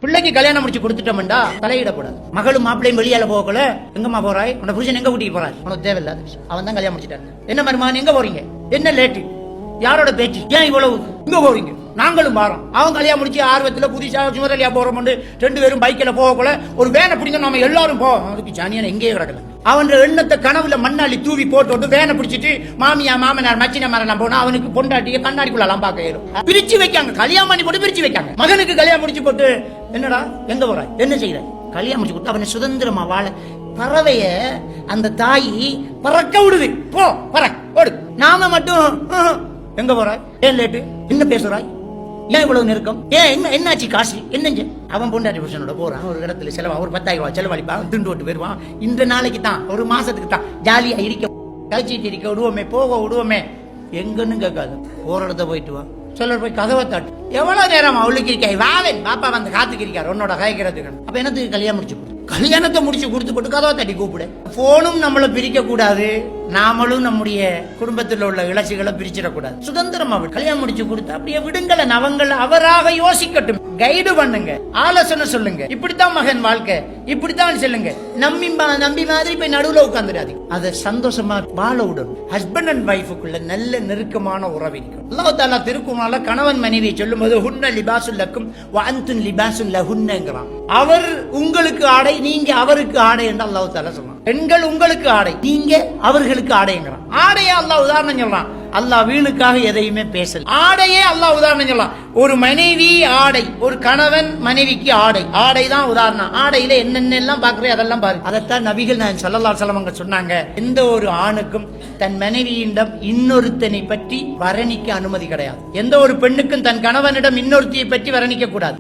பிள்ளைக்கு கல்யாணம் முடிச்சு கொடுத்துட்டோம்டா தலையிடக்கூடாது. மகளும் மாப்பிள்ளையும் வெளியால போகல, எங்கம்மா போறாய், உன புருஷன் எங்க கூட்டிட்டு போறாய், உனக்கு தேவையில்லாத விஷயம். அவன் தான் கல்யாணம் முடிச்சிட்டாங்க. என்ன மருமகன் எங்க போறீங்க, என்ன லேட்டு, யாரோட பேச்சு, ஏன் இவ்வளவு, எங்க போறீங்க, நாங்களும் பாரோம். அவன் கல்யாணம் முடிச்சு ஆர்வத்துல புதுசா சுமரலியா போறோம், ரெண்டு பேரும் பைக்கில போகல, ஒரு வேனை பிடிங்க நாம எல்லாரும் போவோம். அவனுக்கு ஜானியான எங்கேயே கிடக்கல. அவன் எண்ணத்தை கனவுல மண்ணாளி தூவி போட்டு வேனை பிடிச்சிட்டு மாமியா மாமனார் மச்சின மரம் போனா அவனுக்கு பொண்டாட்டிய கண்ணாடிக்குள்ளலாம் பார்க்க இயலும். பிரிச்சு வைக்காங்க, கல்யாணம் பண்ணி போட்டு பிரிச்சு வைக்காங்க. மகனுக்கு கல்யாணம் முடிச்சு போட்டு என்னடா எங்க போறாய், என்ன செய்யற, கல்யாணம் முடிச்சு கொடுத்து அவனை சுதந்திரமா வாழ. பறவைய அந்த தாயி பறக்க விடுது, போ பற ஓடு. நாம மட்டும் எங்க போறாய், ஏன் லேட்டு, என்ன பேசுறாய், ஏன் இவ்வளவு நெருக்கம், ஏன் என்னாச்சு காசு என்ன. அவன் பொண்டாட்டி புருஷனோட போறான், ஒரு இடத்துல செலவா ஒரு 10,000 ரூபாய் செலவழிப்பான், திண்டு விட்டு போயிருவான். இந்த நாளைக்கு தான், ஒரு மாசத்துக்கு தான் ஜாலியா இருக்க, கழிச்சிட்டு இருக்க விடுவோமே, போக விடுவோமே, எங்கன்னு கேட்காது. போற இடத்த போயிட்டு வா, சிலர் போய் கதவை தாட்டு, எவ்வளவு நேரம் அவளுக்கு இருக்காய், வாவேன் பாப்பா வந்து காத்துக்கு இருக்காரு உன்னோட காய்க்கிறதுக்கு. அப்ப என்னத்துக்கு கல்யாணம் முடிச்சு கொடு, கல்யாணத்தை முடிச்சு கொடுத்து போட்டு கதவை தட்டி கூப்பிடு. போனும் நம்மளை பிரிக்க கூடாது, நாமளும் நம்முடைய குடும்பத்தில் உள்ள இலட்சிகளை பிரிச்சிடக்கூடாது. சுதந்திரமா கல்யாணம் முடிச்சு கொடுத்து அப்படியே விடுங்கள. அவங்கள அவராக யோசிக்கட்டும், கைடு பண்ணுங்க, ஆலோசனை சொல்லுங்க. இப்படித்தான் மகன் வாழ்க்கை, இப்படித்தான் சொல்லுங்க. நம்பி மாதிரி போய் நடுவுல உட்கார்ந்துடாது. அதை சந்தோஷமா வாழ விடணும். ஹஸ்பண்ட் அண்ட் வைஃபுக்குள்ள நல்ல நெருக்கமான உறவு இருக்கும். அல்லாஹ் தஆலா திருக்குர்ஆன்ல கணவன் மனைவி சொல்லும் போது ஹுன்ன லிபாசுல் லக்கும் வ அன்தும் லிபாசுல் லஹுன்னங்கறான். அவர் உங்களுக்கு ஆடை, நீங்க அவருக்கு ஆடை என்று அல்லாஹ் தஆலா சொல்றான். பெண்கள் உங்களுக்கு ஆடை, நீங்க அவர்களுக்கு ஆடைங்கிறான். ஆடையே அல்லாஹ் உதாரணம் சொல்றான். அல்லாஹ் வீணுக்காக எதையுமே பேசல. ஆடையே அல்லாஹ் உதாரணம் சொல்லலாம். ஒரு மனைவி ஆடை, ஒரு கணவன் மனைவிக்கு ஆடை, ஆடை தான் உதாரணம். ஆடையில என்னென்னலாம் பாக்குறேன் அதெல்லாம் பாரு. அதைத்தான் நபிகள் நாயகம் ஸல்லல்லாஹு அலைஹி வஸல்லம் சொன்னாங்க, எந்த ஒரு ஆணுக்கும் தன் மனைவியிடம் இன்னொருத்தனை பற்றி வர்ணிக்க அனுமதி கிடையாது. எந்த ஒரு பெண்ணுக்கும் தன் கணவனிடம் இன்னொருத்தியை பற்றி வர்ணிக்க கூடாது.